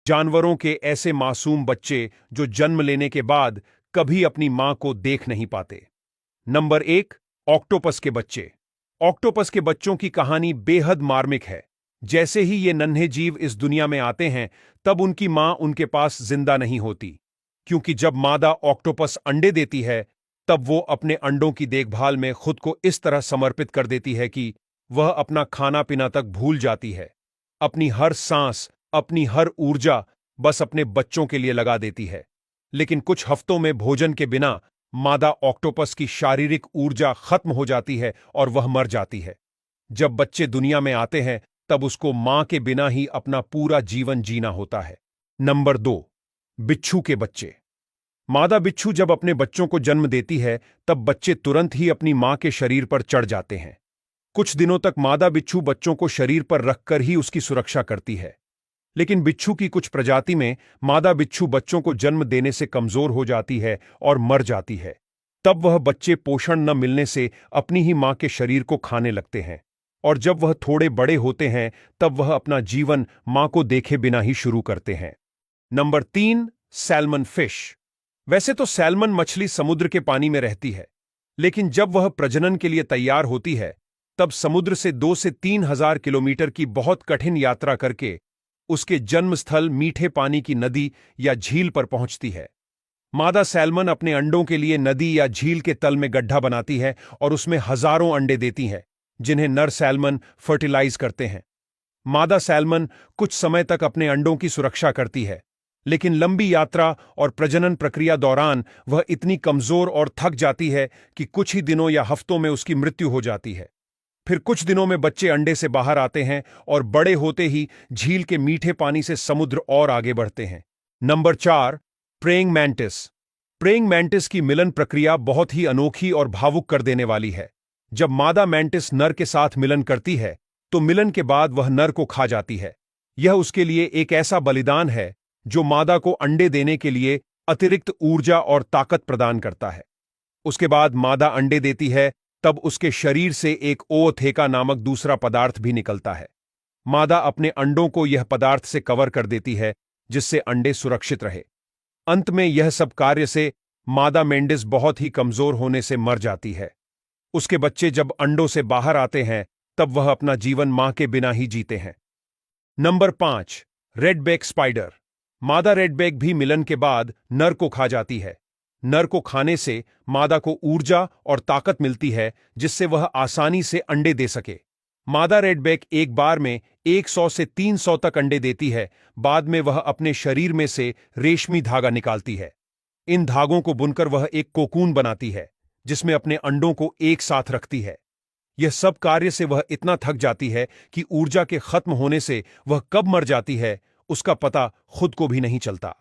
जानवरों के ऐसे मासूम बच्चे जो जन्म लेने के बाद कभी अपनी मां को देख नहीं पाते। नंबर 1, ऑक्टोपस के बच्चे। ऑक्टोपस के बच्चों की कहानी बेहद मार्मिक है। जैसे ही ये नन्हे जीव इस दुनिया में आते हैं, तब उनकी मां उनके पास जिंदा नहीं होती, क्योंकि जब मादा ऑक्टोपस अंडे देती है, तब वो अपने अंडों की देखभाल में खुद को इस तरह समर्पित कर देती है कि वह अपना खाना पीना तक भूल जाती है। अपनी हर सांस, अपनी हर ऊर्जा बस अपने बच्चों के लिए लगा देती है। लेकिन कुछ हफ्तों में भोजन के बिना मादा ऑक्टोपस की शारीरिक ऊर्जा खत्म हो जाती है और वह मर जाती है। जब बच्चे दुनिया में आते हैं, तब उसको मां के बिना ही अपना पूरा जीवन जीना होता है। नंबर 2, बिच्छू के बच्चे। मादा बिच्छू जब अपने बच्चों को जन्म देती है, तब बच्चे तुरंत ही अपनी मां के शरीर पर चढ़ जाते हैं। कुछ दिनों तक मादा बिच्छू बच्चों को शरीर पर रखकर ही उसकी सुरक्षा करती है। लेकिन बिच्छू की कुछ प्रजाति में मादा बिच्छू बच्चों को जन्म देने से कमजोर हो जाती है और मर जाती है। तब वह बच्चे पोषण न मिलने से अपनी ही मां के शरीर को खाने लगते हैं, और जब वह थोड़े बड़े होते हैं, तब वह अपना जीवन मां को देखे बिना ही शुरू करते हैं। Number 3, salmon fish. वैसे तो सैल्मन मछली समुद्र के पानी में रहती है, लेकिन जब वह प्रजनन के लिए तैयार होती है, तब समुद्र से 2 से 3 हजार किलोमीटर की बहुत कठिन यात्रा करके उसके जन्मस्थल मीठे पानी की नदी या झील पर पहुंचती है। मादा सैल्मन अपने अंडों के लिए नदी या झील के तल में गड्ढा बनाती है और उसमें हजारों अंडे देती है, जिन्हें नर सैल्मन फर्टिलाइज करते हैं। मादा सैल्मन कुछ समय तक अपने अंडों की सुरक्षा करती है, लेकिन लंबी यात्रा और प्रजनन प्रक्रिया दौरान वह इतनी कमजोर और थक जाती है कि कुछ ही दिनों या हफ्तों में उसकी मृत्यु हो जाती है। फिर कुछ दिनों में बच्चे अंडे से बाहर आते हैं और बड़े होते ही झील के मीठे पानी से समुद्र और आगे बढ़ते हैं। Number 4, praying mantis. Praying mantis की मिलन प्रक्रिया बहुत ही अनोखी और भावुक कर देने वाली है। जब मादा मैंटिस नर के साथ मिलन करती है, तो मिलन के बाद वह नर को खा जाती है। यह उसके लिए एक ऐसा बलिदान है जो मादा को अंडे देने के लिए अतिरिक्त ऊर्जा और ताकत प्रदान करता है। उसके बाद मादा अंडे देती है, तब उसके शरीर से एक ओओथेका नामक दूसरा पदार्थ भी निकलता है। मादा अपने अंडों को यह पदार्थ से कवर कर देती है, जिससे अंडे सुरक्षित रहे। अंत में यह सब कार्य से मादा मेंढिस बहुत ही कमजोर होने से मर जाती है। उसके बच्चे जब अंडों से बाहर आते हैं, तब वह अपना जीवन मां के बिना ही जीते हैं। Number 5, redback spider. मादा रेडबैक भी मिलन के बाद नर को खा जाती है। नर को खाने से मादा को ऊर्जा और ताकत मिलती है, जिससे वह आसानी से अंडे दे सके। मादा रेडबैक एक बार में 100 से 300 तक अंडे देती है। बाद में वह अपने शरीर में से रेशमी धागा निकालती है। इन धागों को बुनकर वह एक कोकून बनाती है, जिसमें अपने अंडों को एक साथ रखती है। यह सब कार्य से वह इतना थक जाती है कि ऊर्जा के खत्म होने से वह कब मर जाती है, उसका पता खुद को भी नहीं चलता।